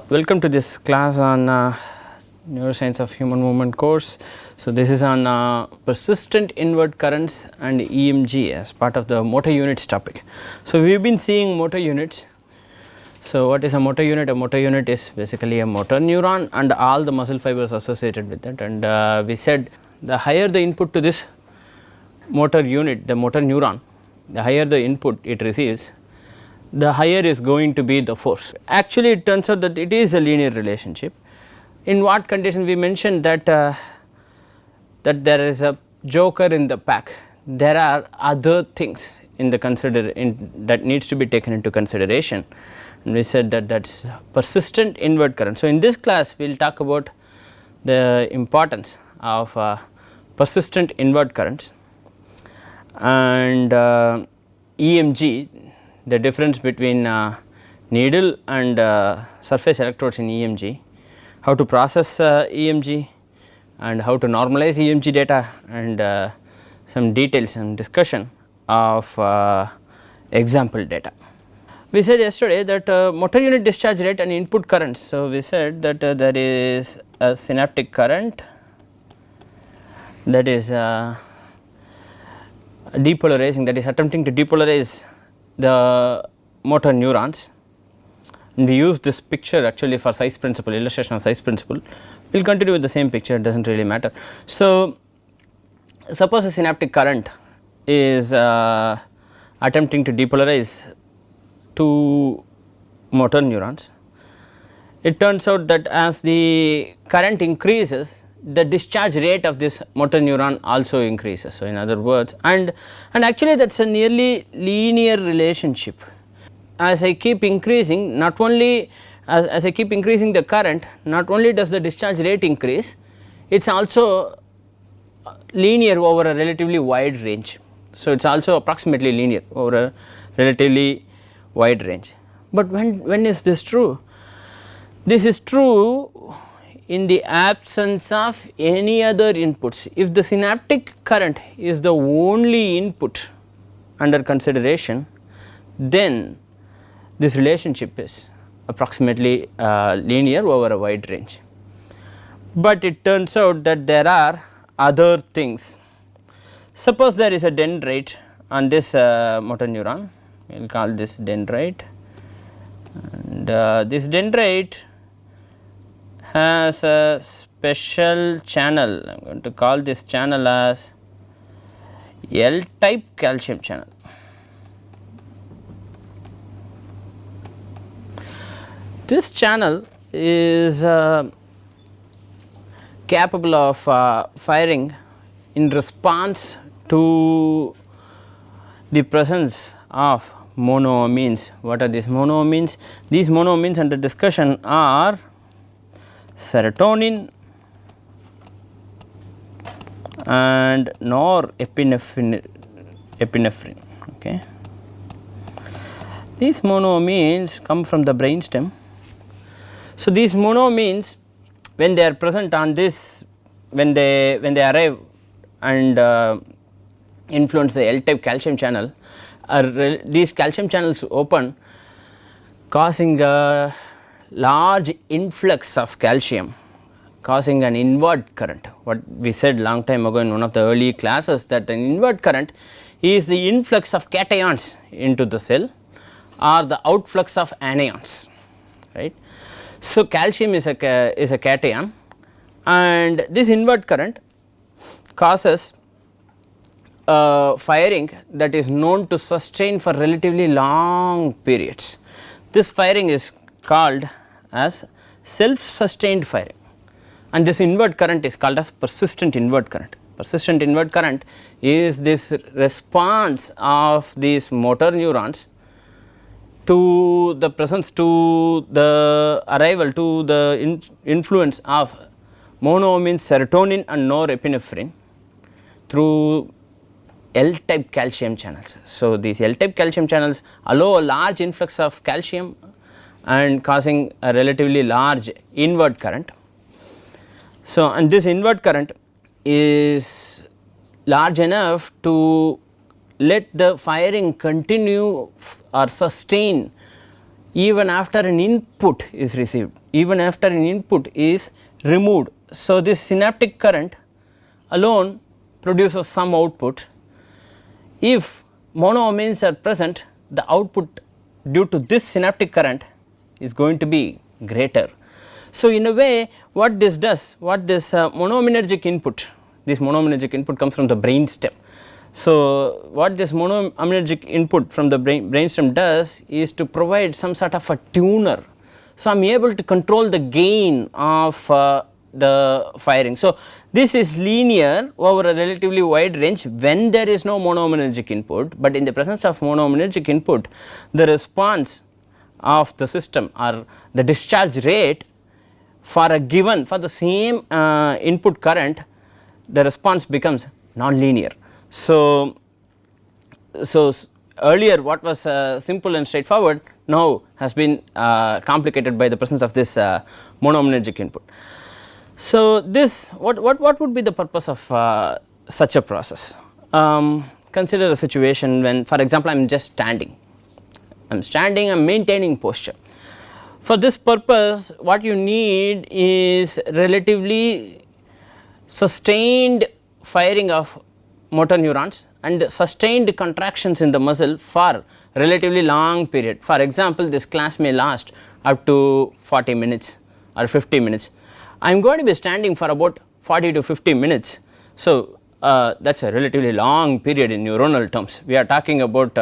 Welcome to this class on Neuroscience of Human Movement course. So, this is on persistent inward currents and EMG as part of the motor units topic. So, we have been seeing motor units. So, what is a motor unit? A motor unit is basically a motor neuron and all the muscle fibers associated with it, and we said the higher the input to this motor unit, the motor neuron, the higher the input it receives, the higher is going to be the force. Actually, it turns out that it is a linear relationship. In what condition? We mentioned that that there is a joker in the pack. There are other things in the that needs to be taken into consideration, and we said that that's persistent inward current. So, in this class we will talk about the importance of persistent inward currents and EMG, the difference between needle and surface electrodes in EMG, how to process EMG and how to normalize EMG data, and some details and discussion of example data. We said yesterday that motor unit discharge rate and input currents. So, we said that there is a synaptic current, that is depolarizing, that is attempting to depolarize the motor neurons, and we use this picture actually for size principle, illustration of size principle. We will continue with the same picture, it does not really matter. So, suppose a synaptic current is attempting to depolarize two motor neurons. It turns out that as the current increases, the discharge rate of this motor neuron also increases. So, in other words, and actually that is a nearly linear relationship. As I keep increasing, not only as I keep increasing the current, not only does the discharge rate increase, it is also linear over a relatively wide range. So, it is also approximately linear over a relatively wide range. But when is this true? This is true in the absence of any other inputs. If the synaptic current is the only input under consideration, then this relationship is approximately linear over a wide range. But it turns out that there are other things. Suppose there is a dendrite on this motor neuron, we will call this dendrite, and this dendrite has a special channel. I am going to call this channel as L type calcium channel. This channel is capable of firing in response to the presence of monoamines. What are these monoamines? These monoamines under discussion are serotonin and norepinephrine. Okay. These monoamines come from the brainstem. So, these monoamines, when they are present on this, when they arrive and influence the L type calcium channel, these calcium channels open, causing a large influx of calcium, causing an inward current. What we said long time ago in one of the early classes, that an inward current is the influx of cations into the cell or the outflux of anions, right. So, calcium is a cation, and this inward current causes firing that is known to sustain for relatively long periods. This firing is called as self sustained firing, and this inward current is called as persistent inward current. Persistent inward current is this response of these motor neurons to the presence, to the arrival, to the influence of monoamines, serotonin and norepinephrine through L type calcium channels. So, these L type calcium channels allow a large influx of calcium and causing a relatively large inward current. So, and this inward current is large enough to let the firing continue or sustain even after an input is received, even after an input is removed. So, this synaptic current alone produces some output. If monoamines are present, the output due to this synaptic current is going to be greater. So, in a way what this does, what this monoaminergic input, this monoaminergic input comes from the brainstem. So, what this monoaminergic input from the brainstem does is to provide some sort of a tuner. So, I am able to control the gain of the firing. So, this is linear over a relatively wide range when there is no monoaminergic input, but in the presence of monoaminergic input, the response of the system or the discharge rate for a given, for the same input current, the response becomes non-linear. So, earlier what was simple and straightforward now has been complicated by the presence of this monoaminergic input. So, this what would be the purpose of such a process? Consider a situation when, for example, I am just standing, I am maintaining posture. For this purpose what you need is relatively sustained firing of motor neurons and sustained contractions in the muscle for relatively long period. For example, this class may last up to 40 minutes or 50 minutes. I am going to be standing for about 40 to 50 minutes. So, that is a relatively long period in neuronal terms. We are talking about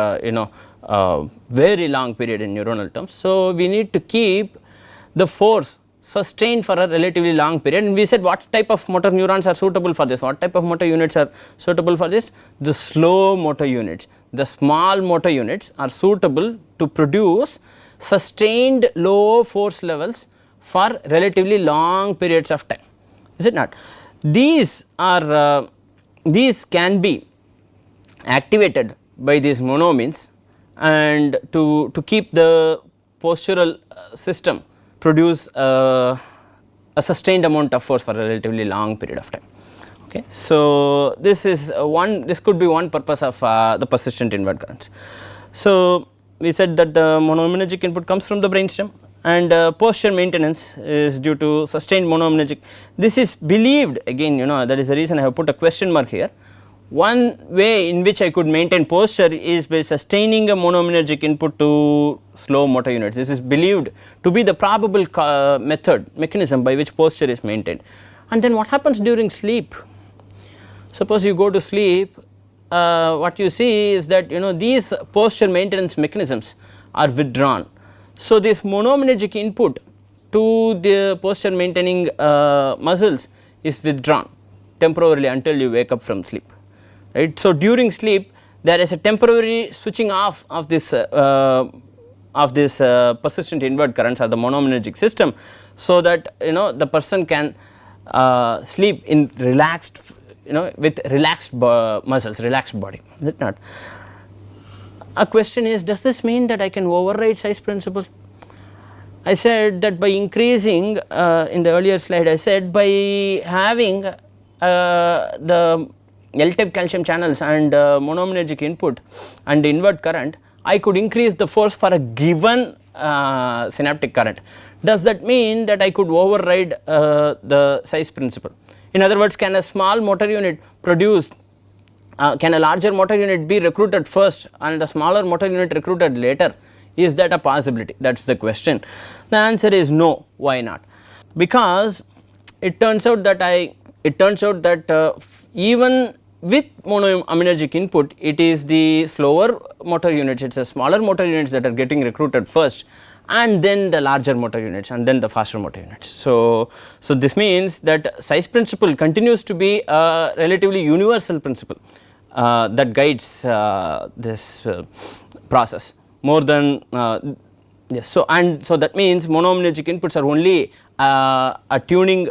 very long period in neuronal terms. So, we need to keep the force sustained for a relatively long period, and we said what type of motor neurons are suitable for this, what type of motor units are suitable for this? The slow motor units, the small motor units are suitable to produce sustained low force levels for relatively long periods of time, is it not? These are these can be activated by these monoamines and to keep the postural system produce a sustained amount of force for a relatively long period of time. Okay. So, this is this could be one purpose of the persistent invert currents. So, we said that the monoaminergic input comes from the brainstem and posture maintenance is due to sustained monoaminergic. This is believed, again that is the reason I have put a question mark here. One way in which I could maintain posture is by sustaining a monoaminergic input to slow motor units. This is believed to be the probable mechanism by which posture is maintained. And then what happens during sleep? Suppose you go to sleep, what you see is that these posture maintenance mechanisms are withdrawn. So, this monoaminergic input to the posture maintaining muscles is withdrawn temporarily until you wake up from sleep. Right. So, during sleep there is a temporary switching off of this persistent invert currents or the monoaminergic system, so that the person can sleep in relaxed with relaxed muscles, relaxed body, is it not? A question is, does this mean that I can override size principle? I said that by increasing in the earlier slide, I said by having the L-type calcium channels and monoaminergic input and invert current, I could increase the force for a given synaptic current. Does that mean that I could override the size principle? In other words, can a small motor unit produce, can a larger motor unit be recruited first and a smaller motor unit recruited later? Is that a possibility? That is the question. The answer is no. Why not? Because it turns out that even with monoaminergic input, it is the slower motor units, it is the smaller motor units that are getting recruited first, and then the larger motor units and then the faster motor units. So, this means that size principle continues to be a relatively universal principle that guides this process more than yes. So, that means monoaminergic inputs are only a tuning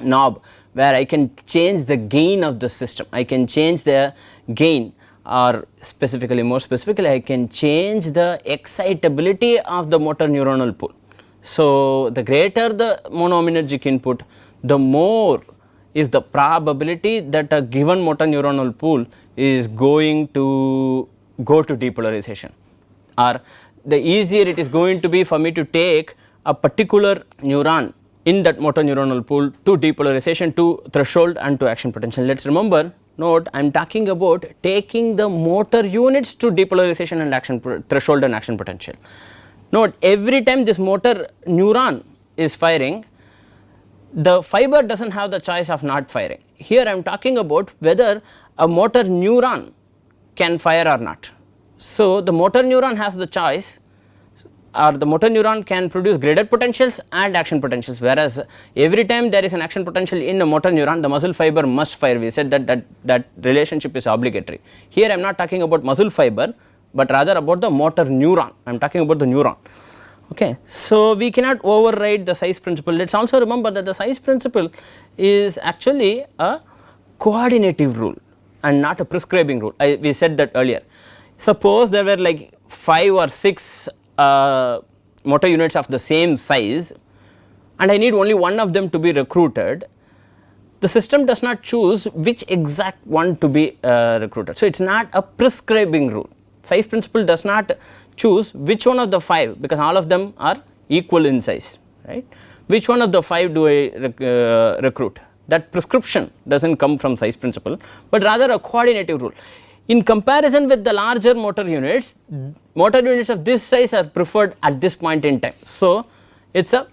knob where I can change the gain of the system, I can change the gain, or more specifically I can change the excitability of the motor neuronal pool. So, the greater the monoaminergic input, the more is the probability that a given motor neuronal pool is going to go to depolarization, or the easier it is going to be for me to take a particular neuron in that motor neuronal pool to depolarization, to threshold and to action potential. Let us remember, note, I am talking about taking the motor units to depolarization and action threshold and action potential. Note, every time this motor neuron is firing, the fiber does not have the choice of not firing. Here I am talking about whether a motor neuron can fire or not. So, the motor neuron has the choice, or the motor neuron can produce graded potentials and action potentials, whereas every time there is an action potential in a motor neuron, the muscle fiber must fire. We said that relationship is obligatory. Here I am not talking about muscle fiber, but rather about the motor neuron. I am talking about the neuron. Okay. So, we cannot override the size principle. Let us also remember that the size principle is actually a coordinative rule and not a prescribing rule. We said that earlier. Suppose there were like 5 or 6 motor units of the same size and I need only one of them to be recruited, the system does not choose which exact one to be recruited. So, it is not a prescribing rule. Size principle does not choose which one of the 5, because all of them are equal in size, right. Which one of the 5 do I recruit? That prescription does not come from size principle, but rather a coordinative rule. In comparison with the larger motor units of this size are preferred at this point in time. So, it is a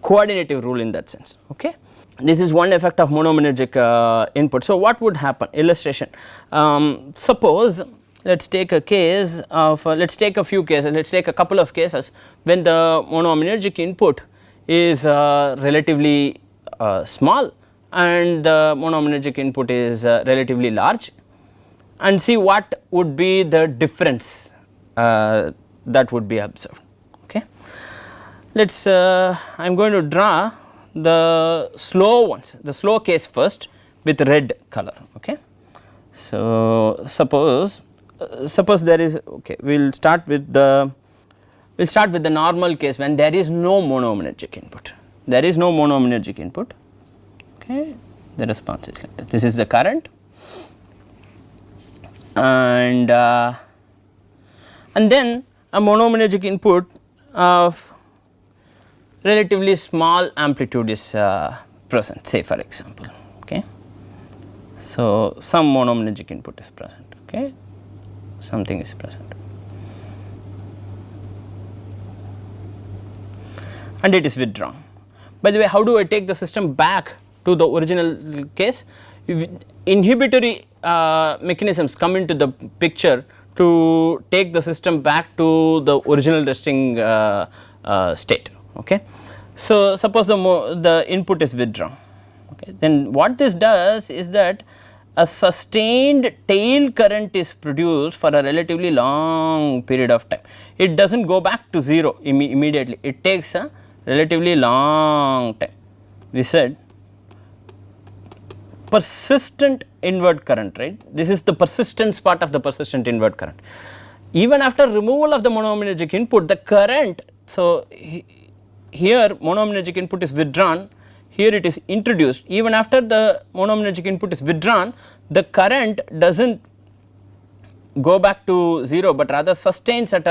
coordinative rule in that sense. Okay. This is one effect of monoaminergic input. So, what would happen? Illustration. Suppose let us take a case of let us take a few cases, let us take a couple of cases when the monoaminergic input is relatively small and the monoaminergic input is relatively large, and see what would be the difference that would be observed. Okay. Let us I am going to draw the slow ones, the slow case first with red color. Okay. So, suppose there is, okay, we will start with the normal case when there is no monoaminergic input. There is no monoaminergic input. Okay. The response is like that. This is the current, and then a monoaminergic input of relatively small amplitude is present, say for example. Okay. So, some monoaminergic input is present. Okay. Something is present and it is withdrawn. By the way, how do I take the system back to the original case? Inhibitory mechanisms come into the picture to take the system back to the original resting state. Okay. So, suppose the input is withdrawn. Okay. Then what this does is that a sustained tail current is produced for a relatively long period of time. It does not go back to 0 immediately, it takes a relatively long time. We said persistent inward current, right. This is the persistence part of the persistent inward current. Even after removal of the monoaminergic input, the current, so here monoaminergic input is withdrawn, here it is introduced. Even after the monoaminergic input is withdrawn, the current does not go back to 0, but rather sustains at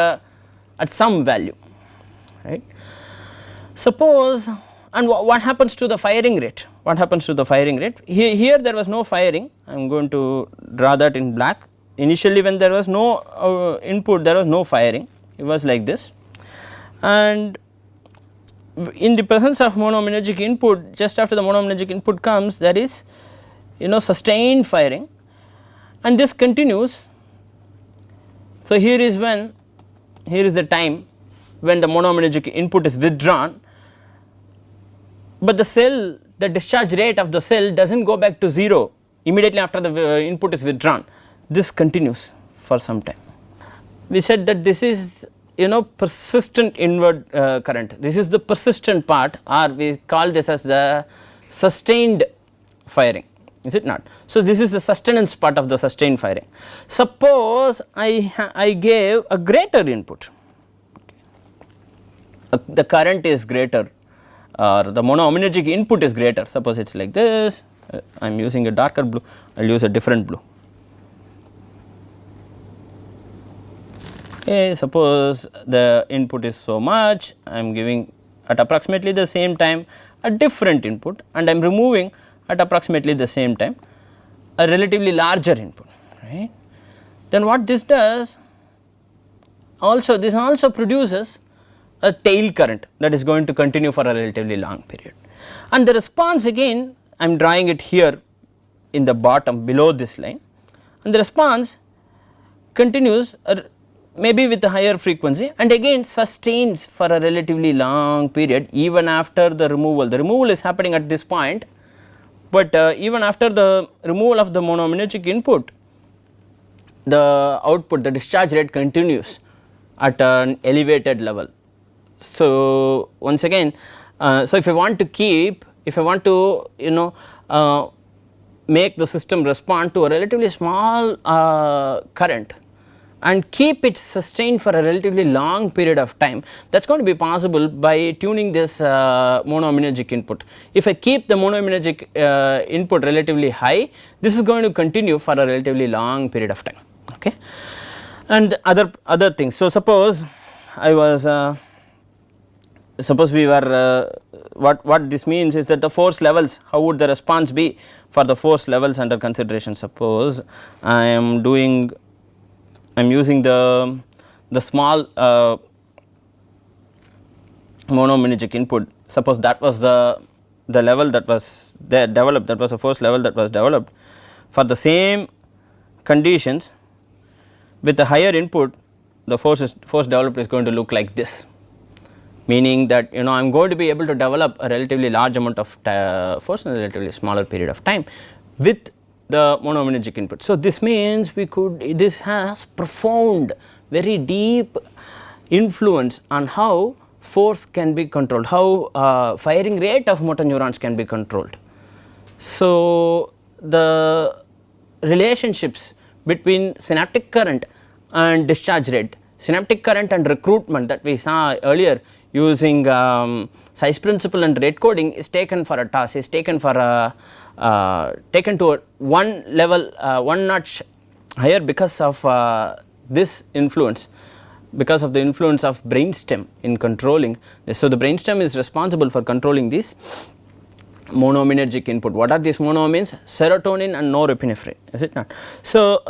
some value, right. Suppose, and what happens to the firing rate? What happens to the firing rate? Here there was no firing. I am going to draw that in black. Initially when there was no input, there was no firing, it was like this, and in the presence of monoaminergic input, just after the monoaminergic input comes, there is sustained firing, and this continues. So, here is the time when the monoaminergic input is withdrawn, but the discharge rate of the cell does not go back to 0 immediately after the input is withdrawn. This continues for some time. We said that this is persistent inward current. This is the persistent part, or we call this as the sustained firing, is it not? So, this is the sustenance part of the sustained firing. Suppose I gave a greater input, the current is greater, or the monoaminergic input is greater. Suppose it is like this, I am using a darker blue, I will use a different blue. Okay, suppose the input is so much, I am giving at approximately the same time a different input, and I am removing at approximately the same time a relatively larger input, right. Then what this does also, this also produces a tail current that is going to continue for a relatively long period, and the response again I am drawing it here in the bottom below this line, and the response continues maybe with a higher frequency and again sustains for a relatively long period even after the removal. The removal is happening at this point, but even after the removal of the monoaminergic input, the output, the discharge rate continues at an elevated level. So once again, so if I want to keep, if I want to make the system respond to a relatively small current and keep it sustained for a relatively long period of time, that is going to be possible by tuning this monoaminergic input. If I keep the monoaminergic input relatively high, this is going to continue for a relatively long period of time, okay. And other things. So suppose I was suppose we were what this means is that the force levels, how would the response be for the force levels under consideration. Suppose I am using the small monoaminergic input. Suppose that was the level that was there developed, that was a force level that was developed for the same conditions with a higher input. The force developed is going to look like this, meaning that I am going to be able to develop a relatively large amount of force in a relatively smaller period of time with the monoaminergic input. So this means this has profound, very deep influence on how force can be controlled, how firing rate of motor neurons can be controlled. So the relationships between synaptic current and discharge rate, synaptic current and recruitment that we saw earlier using size principle and rate coding is taken for a toss, is taken for a taken to one level, one notch higher because of this influence, because of the influence of brainstem in controlling this. So the brainstem is responsible for controlling these monoaminergic input. What are these monoamines? Serotonin and norepinephrine, is it not? So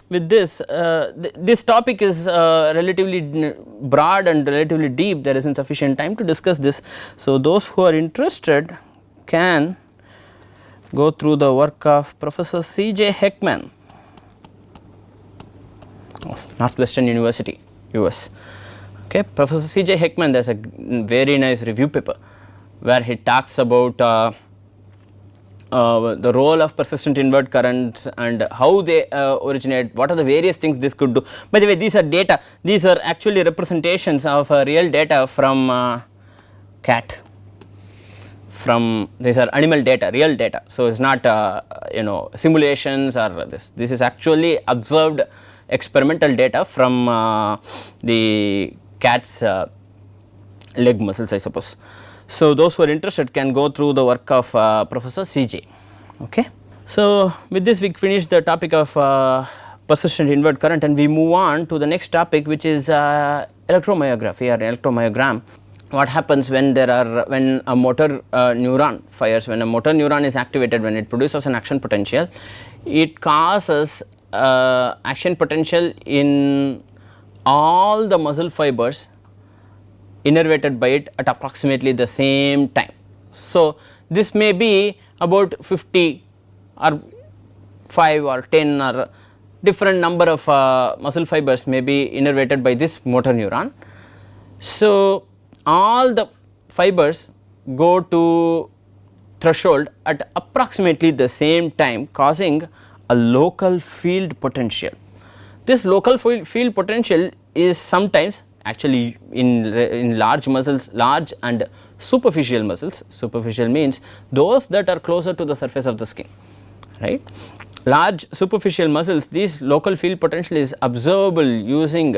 with this, this topic is relatively broad and relatively deep. There is insufficient time to discuss this. So those who are interested can go through the work of Professor C.J. Heckman of Northwestern University, US. Okay, Professor C.J. Heckman, there is a very nice review paper where he talks about the role of persistent invert currents and how they originate, what are the various things this could do. By the way, these are data, these are actually representations of real data from cat, from these are animal data, real data. So it is not simulations or this is actually observed experimental data from the cat's leg muscles, I suppose. So those who are interested can go through the work of Professor C.J. Okay. So with this we finish the topic of persistent invert current, and we move on to the next topic, which is electromyography or electromyogram. What happens when a motor neuron fires, when a motor neuron is activated, when it produces an action potential, it causes action potential in all the muscle fibers innervated by it at approximately the same time. So this may be about 50 or 5 or 10 or different number of muscle fibers may be innervated by this motor neuron. So all the fibers go to threshold at approximately the same time, causing a local field potential. This local field potential is sometimes actually in large muscles, large and superficial muscles. Superficial means those that are closer to the surface of the skin, right. Large superficial muscles, this local field potential is observable using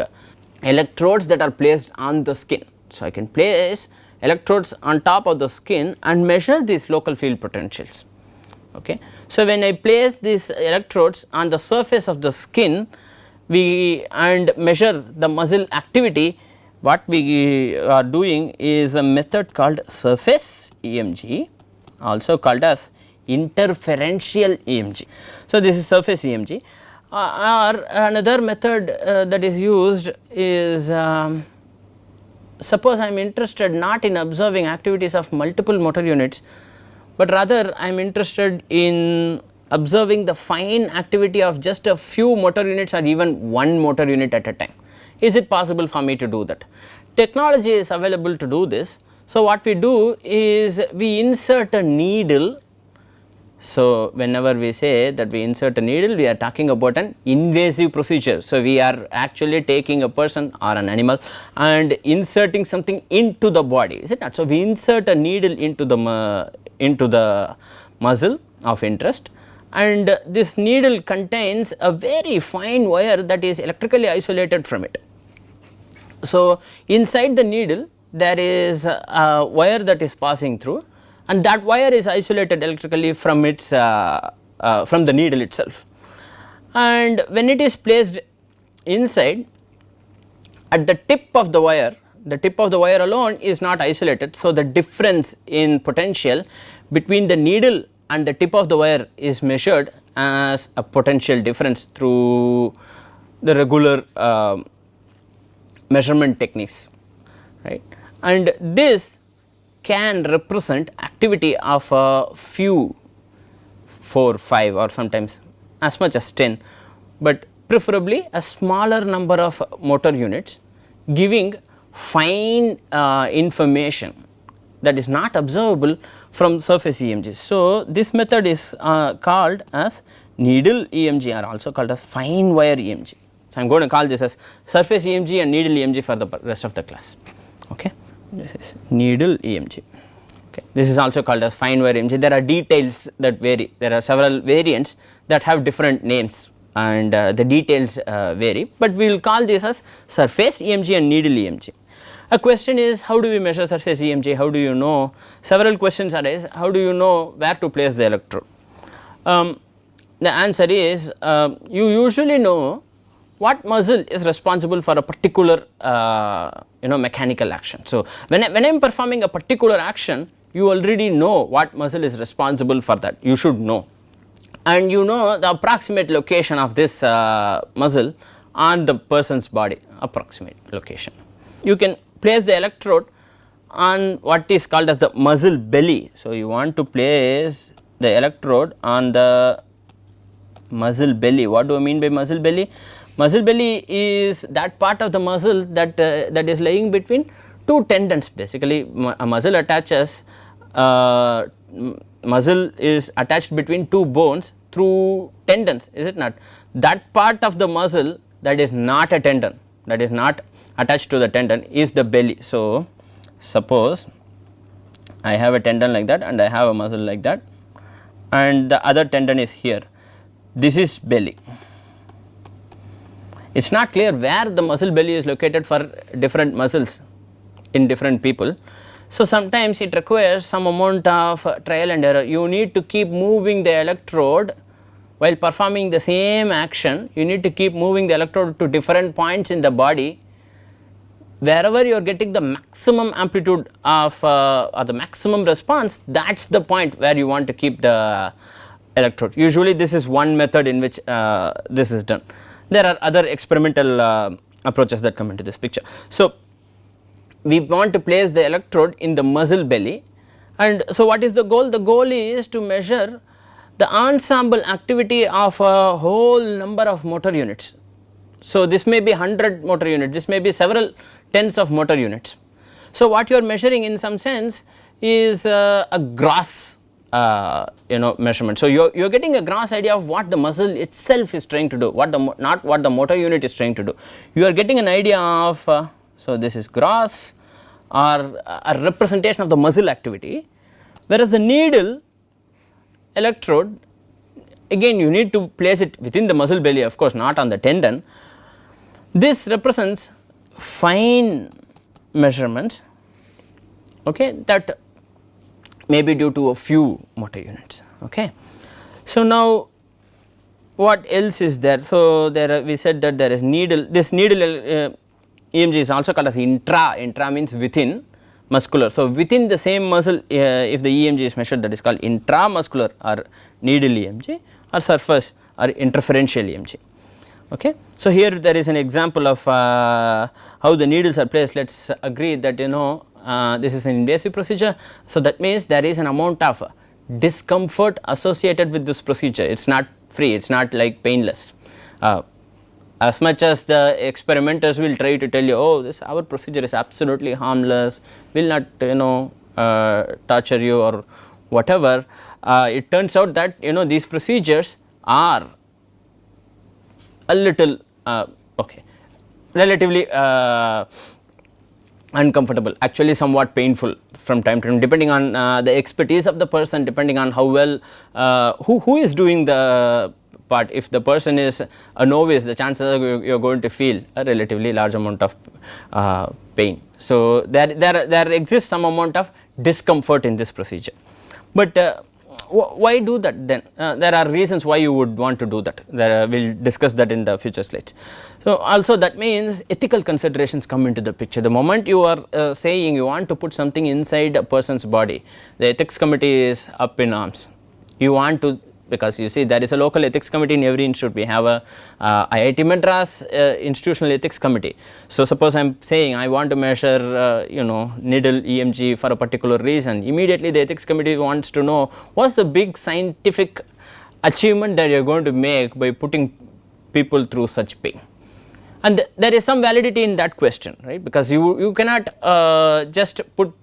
electrodes that are placed on the skin. So I can place electrodes on top of the skin and measure these local field potentials. Okay. So when I place these electrodes on the surface of the skin and measure the muscle activity, what we are doing is a method called surface EMG, also called as interferential EMG. So, this is surface EMG, or another method that is used is suppose I am interested not in observing activities of multiple motor units, but rather I am interested in observing the fine activity of just a few motor units or even one motor unit at a time. Is it possible for me to do that? Technology is available to do this. So, what we do is we insert a needle. So, whenever we say that we insert a needle, we are talking about an invasive procedure. So, we are actually taking a person or an animal and inserting something into the body, is it not? So, we insert a needle into the muscle of interest, and this needle contains a very fine wire that is electrically isolated from it. So, inside the needle there is a wire that is passing through, and that wire is isolated electrically from its from the needle itself, and when it is placed inside, at the tip of the wire alone is not isolated. So, the difference in potential between the needle and the tip of the wire is measured as a potential difference through the regular measurement techniques, right, and this can represent activity of a few 4, 5 or sometimes as much as 10, but preferably a smaller number of motor units giving fine information that is not observable from surface EMG. So, this method is called as needle EMG, or also called as fine wire EMG. So, I am going to call this as surface EMG and needle EMG for the rest of the class. Okay. This is needle EMG. Okay. This is also called as fine wire EMG. There are details that vary. There are several variants that have different names, and the details vary, but we will call this as surface EMG and needle EMG. A question is, how do we measure surface EMG? How do you know? Several questions arise. How do you know where to place the electrode? The answer is, you usually know what muscle is responsible for a particular mechanical action. So, when I am performing a particular action, you already know what muscle is responsible for that, you should know, and you know the approximate location of this muscle on the person's body, approximate location. You can place the electrode on what is called as the muscle belly. So, you want to place the electrode on the muscle belly. What do I mean by muscle belly? Muscle belly is that part of the muscle that that is lying between two tendons. Basically, a muscle attaches muscle is attached between two bones through tendons, is it not? That part of the muscle that is not a tendon, that is not attached to the tendon, is the belly. So, suppose I have a tendon like that and I have a muscle like that, and the other tendon is here. This is belly. It is not clear where the muscle belly is located for different muscles in different people. So, sometimes it requires some amount of trial and error. You need to keep moving the electrode while performing the same action. You need to keep moving the electrode to different points in the body. Wherever you are getting the maximum amplitude of or the maximum response, that is the point where you want to keep the electrode. Usually this is one method in which this is done. There are other experimental approaches that come into this picture. So, we want to place the electrode in the muscle belly, and so what is the goal? The goal is to measure the ensemble activity of a whole number of motor units. So, this may be 100 motor units, this may be several tens of motor units. So, what you are measuring in some sense is a gross measurement. So, you are getting a gross idea of what the muscle itself is trying to do, not what the motor unit is trying to do. You are getting an idea of so this is gross or a representation of the muscle activity, whereas the needle electrode, again you need to place it within the muscle belly, of course not on the tendon. This represents fine measurements, okay, that may be due to a few motor units. Okay. So, now what else is there? So, there we said that there is needle, this needle EMG is also called as intra means within muscular. So, within the same muscle if the EMG is measured, that is called intramuscular or needle EMG, or surface or interferential EMG. Okay. So, here there is an example of how the needles are placed. Let us agree that this is an invasive procedure. So, that means there is an amount of discomfort associated with this procedure. It is not free, it is not like painless. As much as the experimenters will try to tell you, oh, this our procedure is absolutely harmless, will not torture you or whatever, it turns out that these procedures are a little okay, relatively uncomfortable, actually somewhat painful from time to time, depending on the expertise of the person, depending on how well who is doing the part. If the person is a novice, the chances are you are going to feel a relatively large amount of pain. So, there exists some amount of discomfort in this procedure, but why do that then? There are reasons why you would want to do that. We will discuss that in the future slides. So, also that means ethical considerations come into the picture. The moment you are saying you want to put something inside a person's body, the ethics committee is up in arms. You want to, because you see there is a local ethics committee in every institute. We have a IIT Madras institutional ethics committee. So, suppose I am saying I want to measure needle EMG for a particular reason, immediately the ethics committee wants to know what is the big scientific achievement that you are going to make by putting people through such pain. And there is some validity in that question, right, because you cannot just put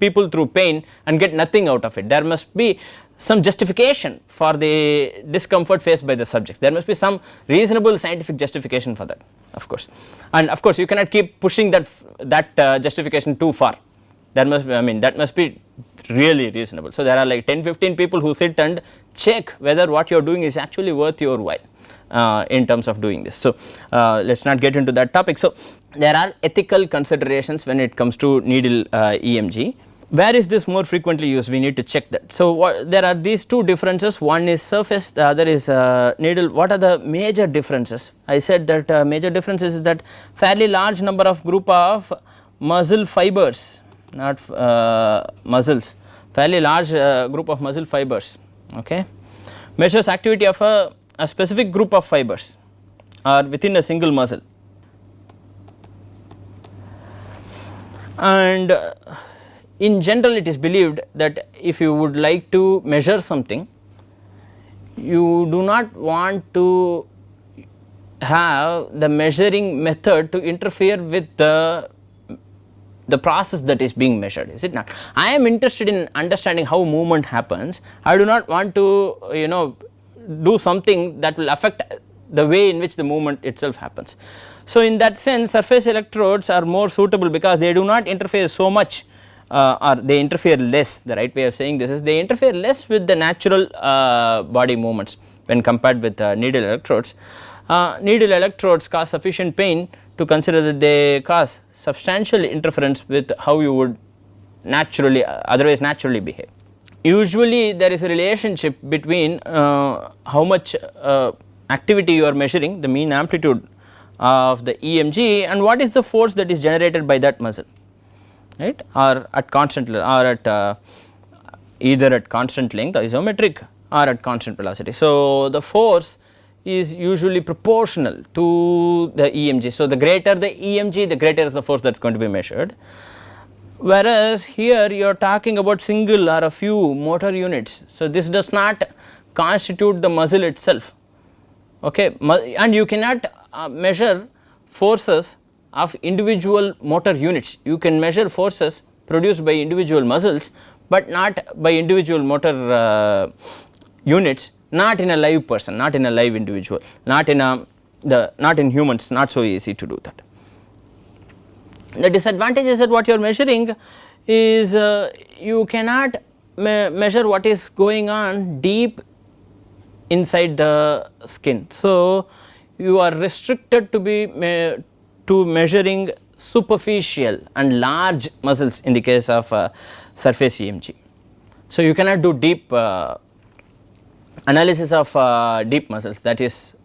people through pain and get nothing out of it. There must be some justification for the discomfort faced by the subjects. There must be some reasonable scientific justification for that, of course, and of course you cannot keep pushing that justification too far. There must be, that must be really reasonable. So, there are like 10-15 people who sit and check whether what you are doing is actually worth your while in terms of doing this. So, let us not get into that topic. So, there are ethical considerations when it comes to needle EMG. Where is this more frequently used? We need to check that. So, there are these two differences, one is surface, the other is needle. What are the major differences? I said that major differences is that fairly large number of group of muscle fibers, not muscles, fairly large group of muscle fibers, okay, measures activity of a specific group of fibers or within a single muscle, and in general it is believed that if you would like to measure something, you do not want to have the measuring method to interfere with the process that is being measured, is it not? I am interested in understanding how movement happens. I do not want to do something that will affect the way in which the movement itself happens. So, in that sense surface electrodes are more suitable because they do not interfere so much or they interfere less. The right way of saying this is they interfere less with the natural body movements when compared with needle electrodes. Needle electrodes cause sufficient pain to consider that they cause substantial interference with how you would otherwise naturally behave. Usually there is a relationship between how much activity you are measuring, the mean amplitude of the EMG, and what is the force that is generated by that muscle, right, or at constant or at either at constant length isometric or at constant velocity. So, the force is usually proportional to the EMG. So, the greater the EMG, the greater is the force that is going to be measured, whereas here you are talking about single or a few motor units. So, this does not constitute the muscle itself, okay, and you cannot measure forces of individual motor units. You can measure forces produced by individual muscles, but not by individual motor units, not in a live person, not in a live individual, not in humans, not so easy to do that. The disadvantage is that what you are measuring is you cannot measure what is going on deep inside the skin. So, you are restricted to measuring superficial and large muscles in the case of surface EMG. So, you cannot do deep analysis of deep muscles, that is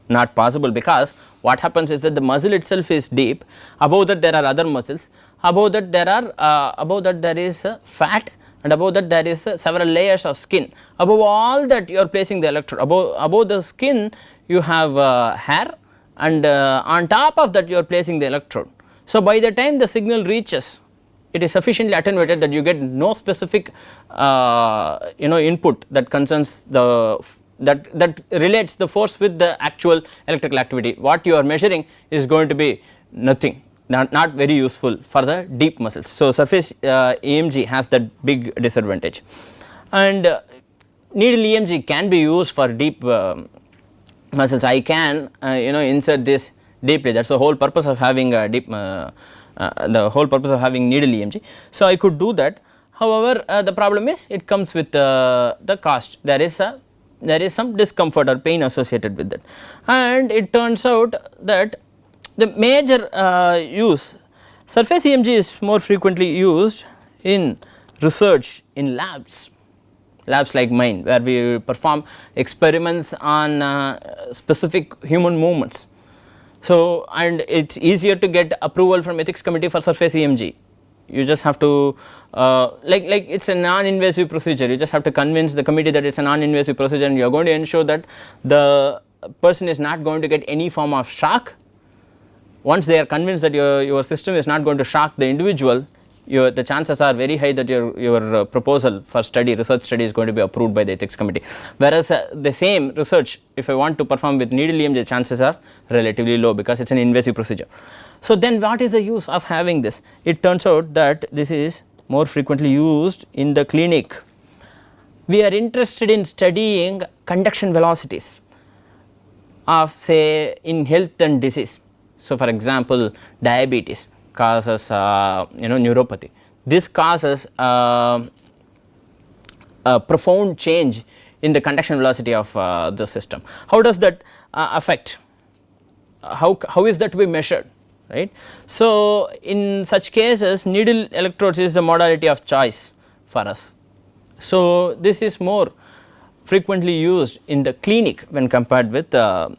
not possible, because what happens is that the muscle itself is deep, above that there are other muscles, above that there is fat, and above that there is several layers of skin. Above all that you are placing the electrode, above the skin you have hair, and on top of that you are placing the electrode. So, by the time the signal reaches, it is sufficiently attenuated that you get no specific input that concerns the that relates the force with the actual electrical activity. What you are measuring is going to be nothing, not very useful for the deep muscles. So, surface EMG has that big disadvantage, and needle EMG can be used for deep muscles. I can insert this deeply. That is the whole purpose of having a deep the whole purpose of having needle EMG. So, I could do that. However, the problem is it comes with the cost. There is some discomfort or pain associated with that, and it turns out that the major use, surface EMG is more frequently used in research in labs like mine, where we perform experiments on specific human movements. So, and it is easier to get approval from ethics committee for surface EMG. You just have to like it is a non-invasive procedure. You just have to convince the committee that it is a non-invasive procedure, and you are going to ensure that the person is not going to get any form of shock. Once they are convinced that your system is not going to shock the individual, the chances are very high that your proposal for research study is going to be approved by the ethics committee. Whereas the same research, if I want to perform with needle EMG, the chances are relatively low, because it is an invasive procedure. So, then what is the use of having this? It turns out that this is more frequently used in the clinic. We are interested in studying conduction velocities of, say, in health and disease. So, for example, diabetes causes neuropathy. This causes a profound change in the conduction velocity of the system. How does that affect? How is that to be measured? Right. So, in such cases, needle electrodes is the modality of choice for us. So, this is more frequently used in the clinic when compared with surface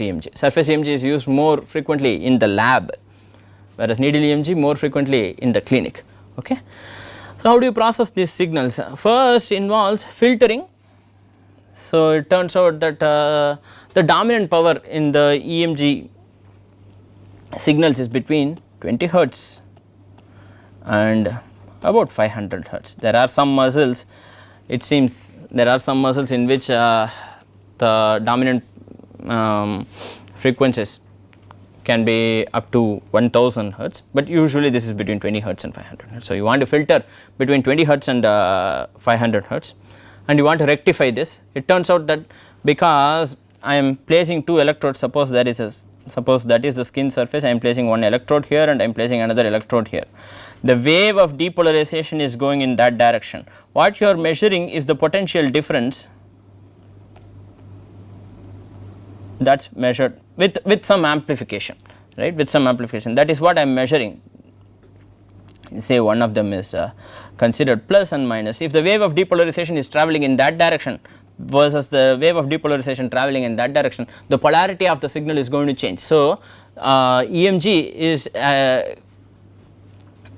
EMG. Surface EMG is used more frequently in the lab, whereas needle EMG more frequently in the clinic. Okay. So, how do you process these signals? First involves filtering. So, it turns out that the dominant power in the EMG signals is between 20 hertz and about 500 hertz. There are some muscles, it seems there are some muscles in which the dominant frequencies can be up to 1000 hertz, but usually this is between 20 hertz and 500 hertz. So, you want to filter between 20 hertz and 500 hertz, and you want to rectify this. It turns out that because I am placing two electrodes, suppose that is the skin surface, I am placing one electrode here and I am placing another electrode here. The wave of depolarization is going in that direction. What you are measuring is the potential difference that is measured with some amplification, right, with some amplification. That is what I am measuring. Say one of them is considered plus and minus. If the wave of depolarization is travelling in that direction versus the wave of depolarization travelling in that direction, the polarity of the signal is going to change. So, EMG is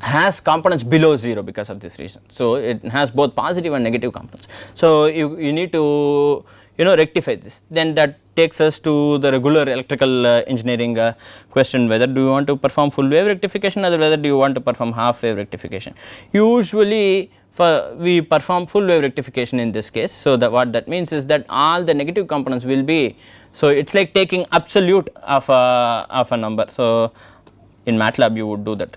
has components below 0 because of this reason. So, it has both positive and negative components. So, you need to rectify this. Then that takes us to the regular electrical engineering question, whether do you want to perform full wave rectification or whether do you want to perform half wave rectification. Usually we perform full wave rectification in this case. So, what that means is that all the negative components will be, so it is like taking absolute of a number. So, in MATLAB you would do that.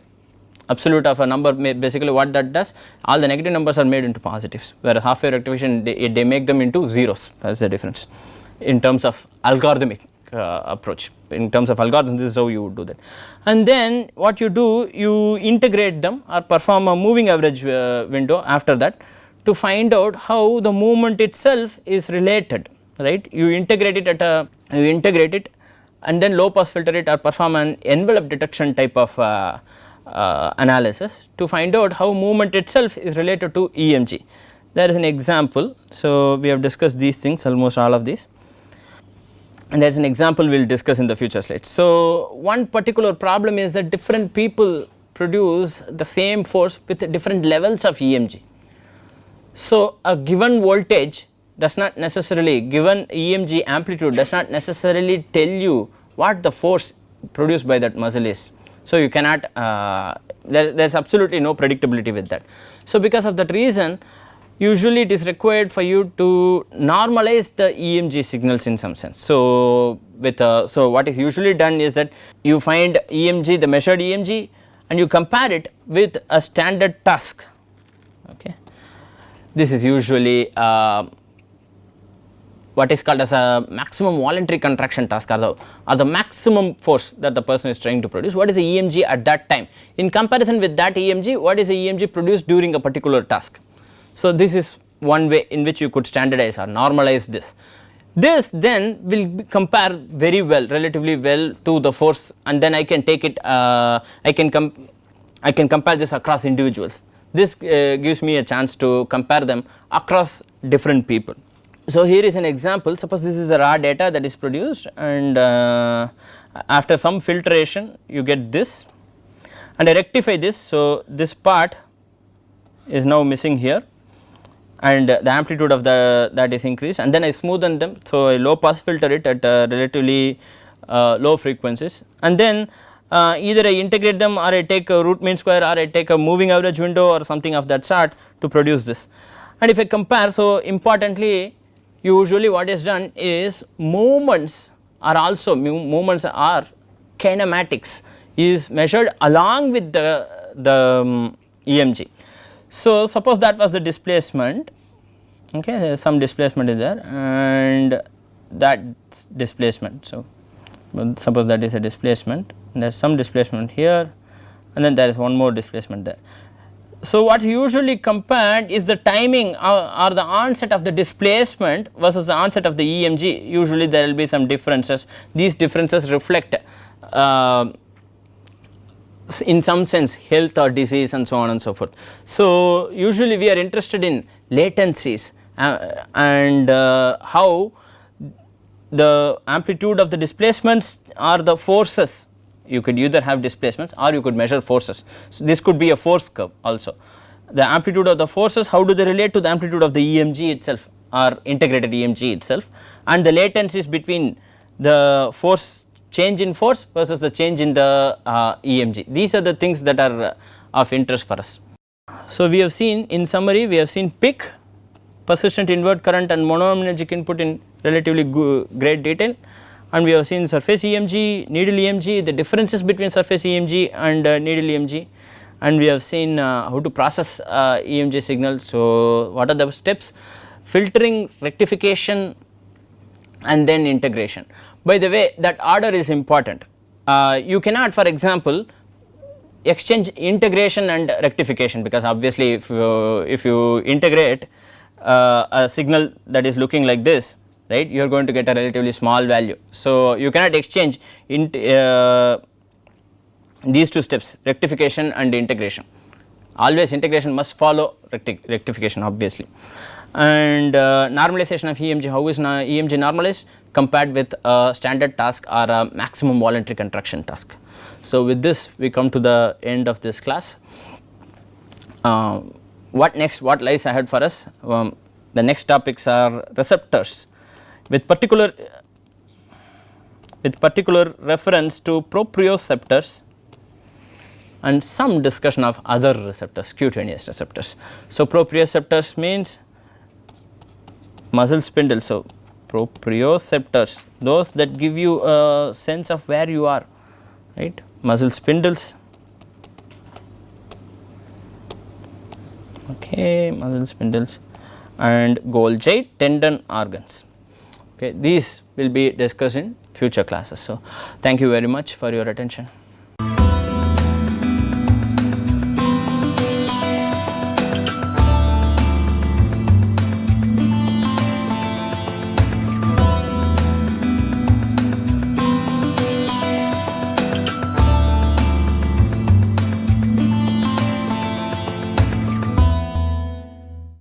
Absolute of a number, basically what that does, all the negative numbers are made into positives, whereas half wave rectification they make them into zeros. That is the difference in terms of algorithmic approach. In terms of algorithm, this is how you would do that. And then what you do, you integrate them or perform a moving average window after that to find out how the movement itself is related, right. You integrate it and then low pass filter it or perform an envelope detection type of analysis to find out how movement itself is related to EMG. There is an example. So, we have discussed these things, almost all of these. and there is an example we will discuss in the future slides. So, one particular problem is that different people produce the same force with different levels of EMG. So, a given voltage does not necessarily, given EMG amplitude does not necessarily tell you what the force produced by that muscle is. So, you cannot, there is absolutely no predictability with that. So, because of that reason, usually it is required for you to normalize the EMG signals in some sense. So, with so what is usually done is that you find EMG, the measured EMG, and you compare it with a standard task. Okay. This is usually what is called as a maximum voluntary contraction task, or the maximum force that the person is trying to produce. What is the EMG at that time? In comparison with that EMG, what is the EMG produced during a particular task? So, this is one way in which you could standardize or normalize this. This then will compare very well, relatively well to the force, and then I can take it, I can compare this across individuals. This gives me a chance to compare them across different people. So, here is an example. Suppose this is a raw data that is produced, and after some filtration you get this, and I rectify this. So, this part is now missing here, and the amplitude of that is increased, and then I smoothen them. So, I low pass filter it at relatively low frequencies, and then either I integrate them, or I take a root mean square, or I take a moving average window or something of that sort to produce this. And if I compare, so importantly, usually what is done is movements are also, movements are kinematics is measured along with the EMG. So, suppose that was the displacement, okay, some displacement is there, and that displacement. So, suppose that is a displacement, and there is some displacement here, and then there is one more displacement there. So, what usually compared is the timing or the onset of the displacement versus the onset of the EMG. Usually there will be some differences. These differences reflect in some sense health or disease and so on and so forth. So, usually we are interested in latencies and how the amplitude of the displacements or the forces. You could either have displacements or you could measure forces. So, this could be a force curve also. The amplitude of the forces, how do they relate to the amplitude of the EMG itself or integrated EMG itself, and the latencies between the force change in force versus the change in the EMG. These are the things that are of interest for us. So, we have seen, in summary, we have seen PIC, persistent invert current and monoaminergic input in relatively great detail, and we have seen surface EMG, needle EMG, the differences between surface EMG and needle EMG, and we have seen how to process EMG signals. So, what are the steps? Filtering, rectification, and then integration. By the way, that order is important. You cannot, for example, exchange integration and rectification, because obviously if you integrate a signal that is looking like this, right, you are going to get a relatively small value. So, you cannot exchange these two steps, rectification and integration. Always integration must follow rectification obviously. And normalization of EMG, how is EMG normalized compared with a standard task or a maximum voluntary contraction task. So, with this we come to the end of this class. What next, what lies ahead for us? The next topics are receptors with particular reference to proprioceptors and some discussion of other receptors, cutaneous receptors. So, proprioceptors means muscle spindles. So, proprioceptors, those that give you a sense of where you are, right, muscle spindles, okay, muscle spindles, and Golgi tendon organs. Okay, these will be discussed in future classes. So, thank you very much for your attention.